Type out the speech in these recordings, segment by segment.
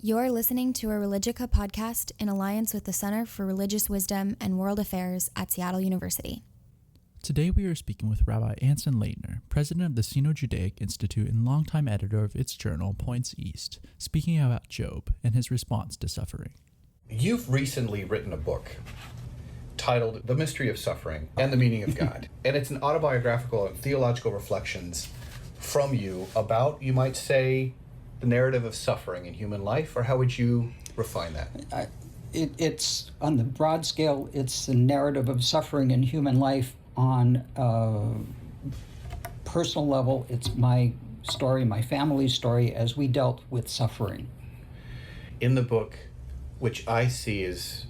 You're listening to a Religica podcast in alliance with the Center for Religious Wisdom and World Affairs at Seattle University. Today we are speaking with Rabbi Anson Laytner, president of the Sino-Judaic Institute and longtime editor of its journal, Points East, speaking about Job and his response to suffering. You've recently written a book titled The Mystery of Suffering and the Meaning of God. And it's an autobiographical and theological reflections from you about, you might say, the narrative of suffering in human life, or how would you refine that? It's, on the broad scale, it's the narrative of suffering in human life. On a personal level, it's my story, my family's story, as we dealt with suffering. In the book, which I see is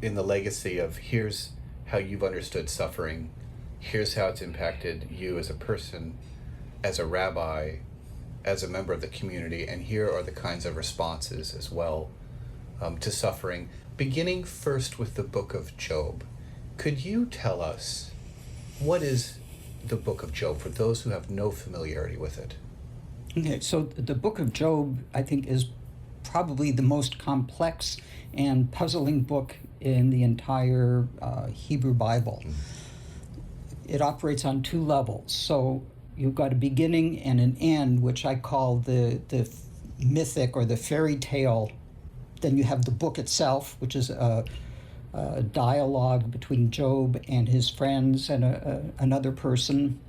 in the legacy of here's how you've understood suffering, here's how it's impacted you as a person, as a rabbi, as a member of the community, and here are the kinds of responses as well to suffering. Beginning first with the book of Job, could you tell us what is the book of Job for those who have no familiarity with it? Okay, so the book of Job, I think, is probably the most complex and puzzling book in the entire Hebrew Bible. It operates on two levels. So you've got a beginning and an end, which I call the mythic or the fairy tale. Then you have the book itself, which is a dialogue between Job and his friends and another person.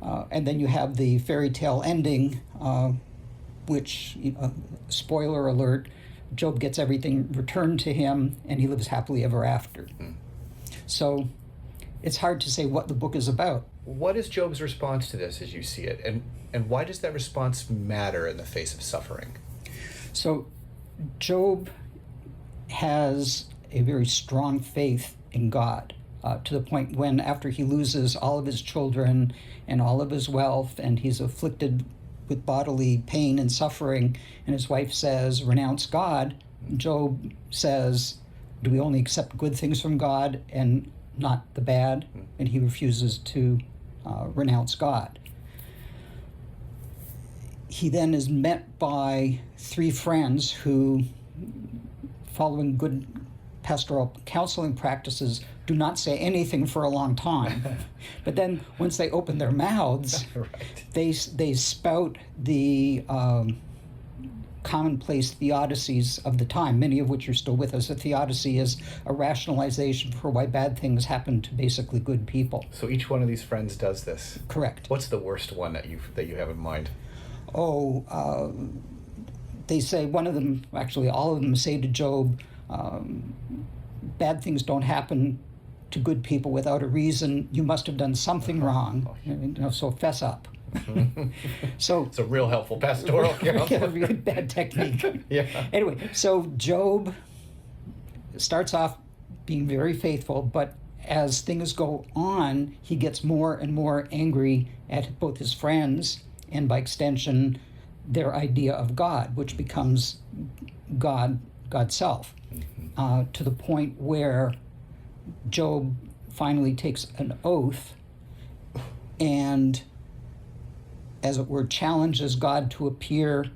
And then you have the fairy tale ending, which, spoiler alert, Job gets everything returned to him and he lives happily ever after. So it's hard to say what the book is about. What is Job's response to this as you see it? And why does that response matter in the face of suffering? So Job has a very strong faith in God, to the point when, after he loses all of his children and all of his wealth, and he's afflicted with bodily pain and suffering, and his wife says, renounce God, Job says, do we only accept good things from God and not the bad? And he refuses to renounce God. He then is met by three friends who, following good pastoral counseling practices, do not say anything for a long time. But then once they open their mouths, right, they spout the commonplace theodicies of the time, many of which are still with us. A theodicy is a rationalization for why bad things happen to basically good people. So each one of these friends does this? Correct. What's the worst one that you have in mind? They say, one of them, actually all of them say to Job, bad things don't happen to good people without a reason. You must have done something wrong, so fess up. So it's a real helpful pastoral counsel. A really bad technique. Yeah. Anyway, so Job starts off being very faithful, but as things go on, he gets more and more angry at both his friends and, by extension, their idea of God, which becomes God's self, to the point where Job finally takes an oath and, as it were, challenges God to appear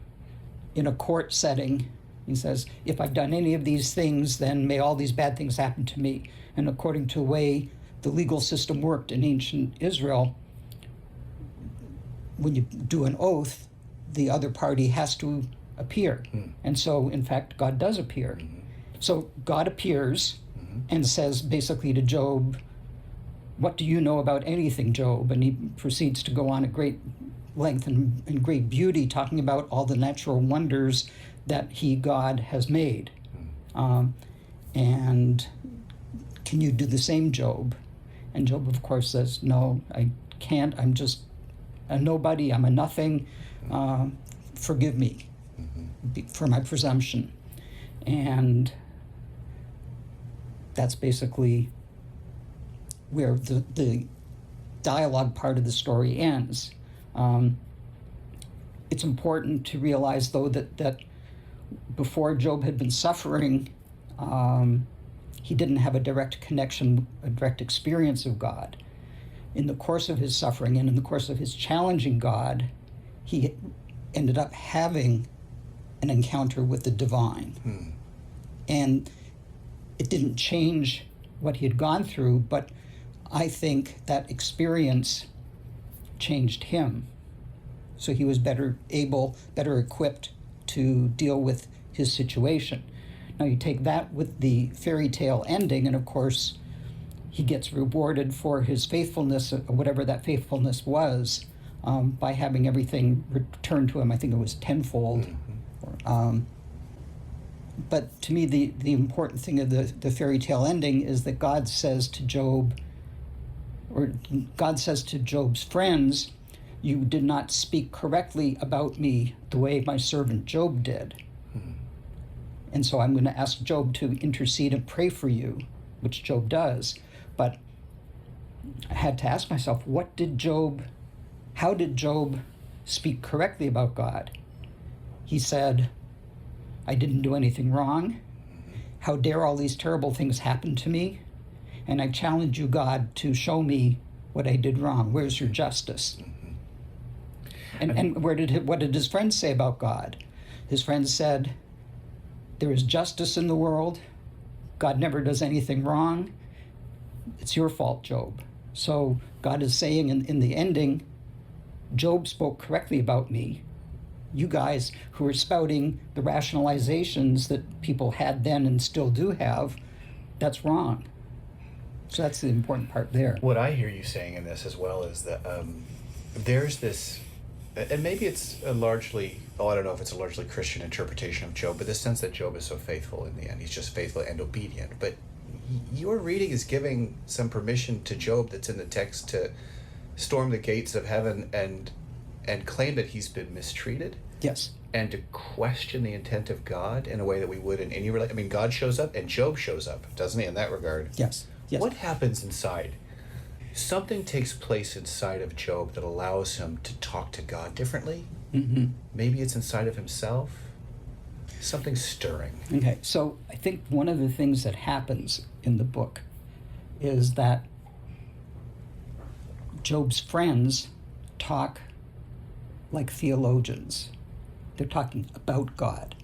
in a court setting. He says, if I've done any of these things, then may all these bad things happen to me. And according to the way the legal system worked in ancient Israel, when you do an oath, the other party has to appear. And so, in fact, God does appear. So God appears and says basically to Job, what do you know about anything, Job? And he proceeds to go on at great length and great beauty, talking about all the natural wonders that God has made. And can you do the same, Job? And Job, of course, says, no, I can't. I'm just a nobody. I'm a nothing. Forgive me for my presumption. And that's basically where the dialogue part of the story ends. It's important to realize, though, that before Job had been suffering, he didn't have a direct connection, a direct experience of God. In the course of his suffering and in the course of his challenging God, he ended up having an encounter with the divine. And it didn't change what he had gone through, but I think that experience changed him. So he was better equipped to deal with his situation. Now you take that with the fairy tale ending, and of course he gets rewarded for his faithfulness, whatever that faithfulness was, by having everything returned to him. I think it was tenfold. But to me, the important thing of the fairy tale ending is that God says to Job, or God says to Job's friends, "You did not speak correctly about me the way my servant Job did. And so I'm going to ask Job to intercede and pray for you," which Job does. But I had to ask myself, how did Job speak correctly about God? He said, "I didn't do anything wrong. How dare all these terrible things happen to me? And I challenge you, God, to show me what I did wrong. Where's your justice?" And what did his friends say about God? His friends said, "There is justice in the world. God never does anything wrong. It's your fault, Job." So God is saying in the ending, Job spoke correctly about me. You guys who are spouting the rationalizations that people had then and still do have, that's wrong. So that's the important part there. What I hear you saying in this as well is that there's this, and maybe it's I don't know if it's a largely Christian interpretation of Job, but the sense that Job is so faithful in the end. He's just faithful and obedient. But your reading is giving some permission to Job that's in the text to storm the gates of heaven and claim that he's been mistreated. Yes. And to question the intent of God in a way that we would in any relationship. I mean, God shows up and Job shows up, doesn't he, in that regard? Yes. What happens inside? Something takes place inside of Job that allows him to talk to God differently. Maybe it's inside of himself. Something stirring. Okay, so I think one of the things that happens in the book is that Job's friends talk like theologians. They're talking about God.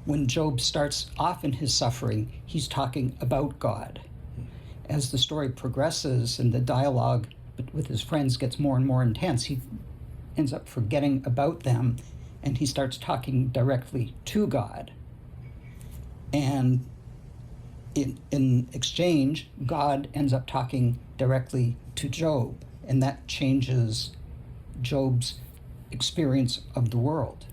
When Job starts off in his suffering, he's talking about God. As the story progresses and the dialogue with his friends gets more and more intense, he ends up forgetting about them and he starts talking directly to God. And in exchange, God ends up talking directly to Job, and that changes Job's experience of the world.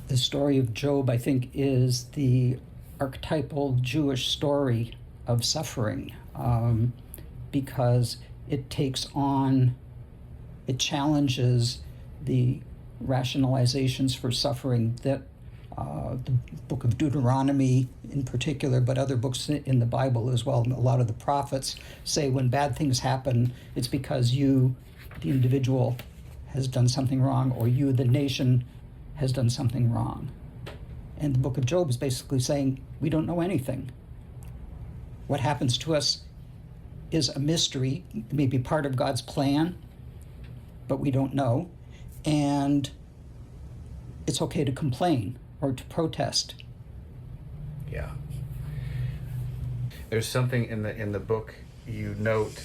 The story of Job, I think, is the archetypal Jewish story of suffering, because it challenges the rationalizations for suffering that the book of Deuteronomy in particular, but other books in the Bible as well, a lot of the prophets say when bad things happen, it's because you, the individual, has done something wrong, or you, the nation, has done something wrong. And the book of Job is basically saying, we don't know anything. What happens to us is a mystery. It may be part of God's plan, but we don't know. And it's okay to complain or to protest. Yeah. There's something in the book you note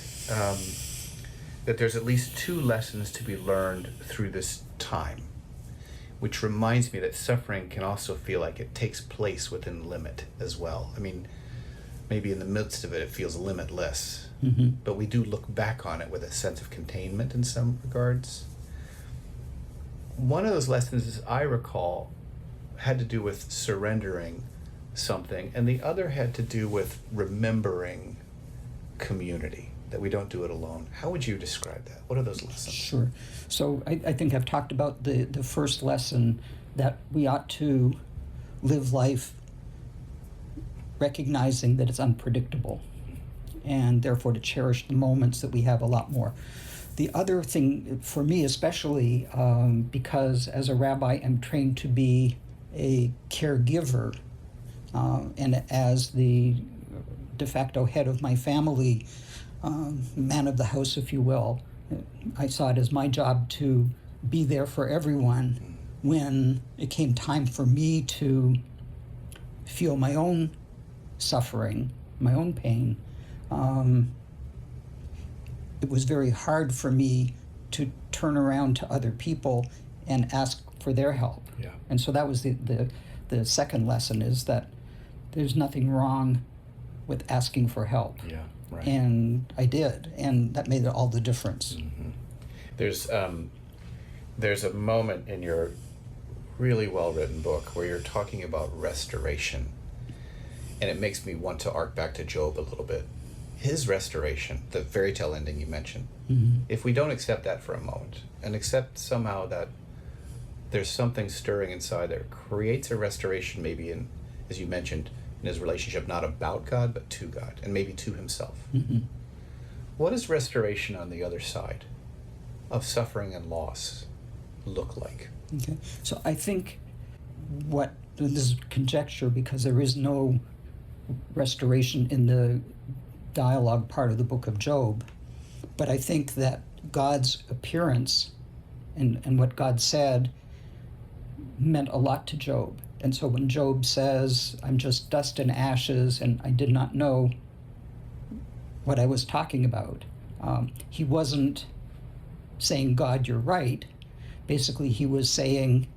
that there's at least 2 lessons to be learned through this time, which reminds me that suffering can also feel like it takes place within limit as well. I mean, maybe in the midst of it, it feels limitless, but we do look back on it with a sense of containment in some regards. One of those lessons, as I recall, had to do with surrendering something, and the other had to do with remembering community, that we don't do it alone. How would you describe that? What are those lessons? Sure. So I think I've talked about the first lesson, that we ought to live life recognizing that it's unpredictable, and therefore to cherish the moments that we have a lot more. The other thing, for me especially, because as a rabbi I'm trained to be a caregiver, and as the de facto head of my family, man of the house, if you will, I saw it as my job to be there for everyone, when it came time for me to feel my own suffering, my own pain, it was very hard for me to turn around to other people and ask for their help. Yeah. And so that was the second lesson, is that there's nothing wrong with asking for help. Yeah, right. And I did, and that made all the difference. Mm-hmm. There's a moment in your really well-written book where you're talking about restoration, and it makes me want to arc back to Job a little bit. His restoration, the fairy tale ending you mentioned, if we don't accept that for a moment and accept somehow that there's something stirring inside that creates a restoration, maybe in, as you mentioned, in his relationship, not about God, but to God, and maybe to himself. What does restoration on the other side of suffering and loss look like? Okay, so I think this is conjecture because there is no restoration in the dialogue part of the book of Job, but I think that God's appearance and what God said meant a lot to Job. And so when Job says, I'm just dust and ashes, and I did not know what I was talking about, he wasn't saying, God, you're right. Basically, he was saying,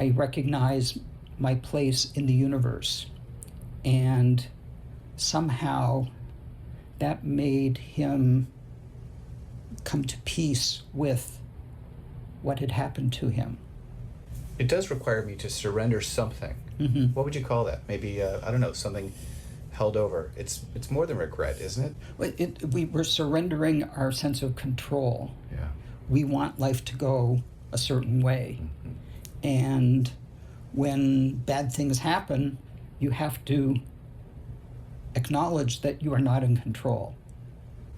I recognize my place in the universe. And somehow that made him come to peace with what had happened to him. It does require me to surrender something. What would you call that? Maybe, I don't know, something held over. It's more than regret, isn't it? We were surrendering our sense of control. Yeah. We want life to go a certain way. And when bad things happen, you have to acknowledge that you are not in control.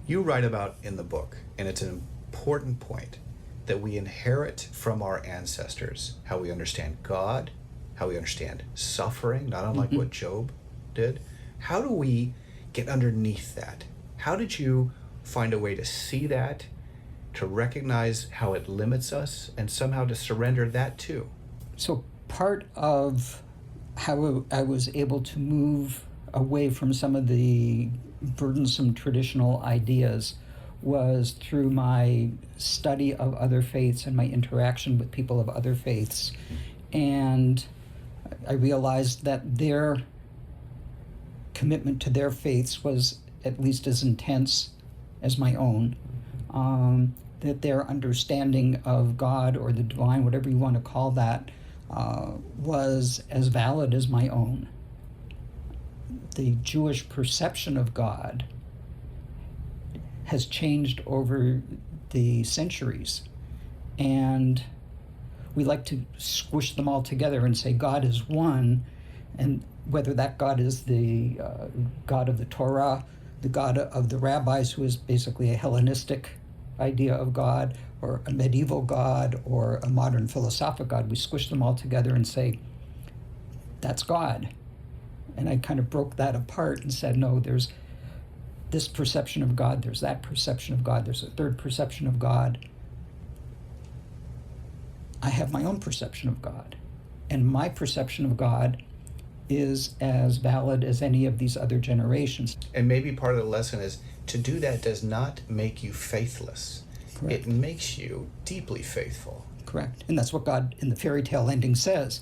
You write about in the book, and it's an important point, that we inherit from our ancestors how we understand God, how we understand suffering, not unlike what Job did. How do we get underneath that? How did you find a way to see that, to recognize how it limits us, and somehow to surrender that too? So part of how I was able to move away from some of the burdensome traditional ideas was through my study of other faiths and my interaction with people of other faiths. And I realized that their commitment to their faiths was at least as intense as my own, that their understanding of God or the divine, whatever you want to call that, was as valid as my own. The Jewish perception of God has changed over the centuries, and we like to squish them all together and say God is one, and whether that God is the God of the Torah, the God of the rabbis, who is basically a Hellenistic idea of God, or a medieval God, or a modern philosophic God, we squish them all together and say, that's God. And I kind of broke that apart and said, no, there's this perception of God, there's that perception of God, there's a third perception of God. I have my own perception of God, and my perception of God is as valid as any of these other generations. And maybe part of the lesson is to do that does not make you faithless. Correct. It makes you deeply faithful. Correct. And that's what God in the fairy tale ending says.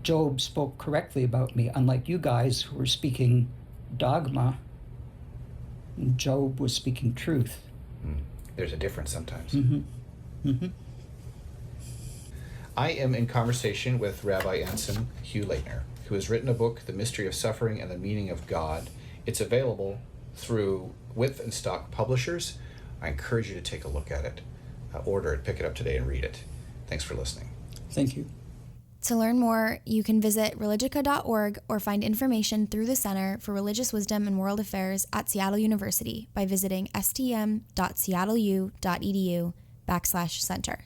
Job spoke correctly about me, unlike you guys who were speaking dogma. Job was speaking truth. There's a difference sometimes. Mm-hmm. I am in conversation with Rabbi Anson Laytner, who has written a book, The Mystery of Suffering and the Meaning of God. It's available through Width and Stock Publishers. I encourage you to take a look at it, order it, pick it up today, and read it. Thanks for listening. Thank you. To learn more, you can visit religica.org or find information through the Center for Religious Wisdom and World Affairs at Seattle University by visiting stm.seattleu.edu/center.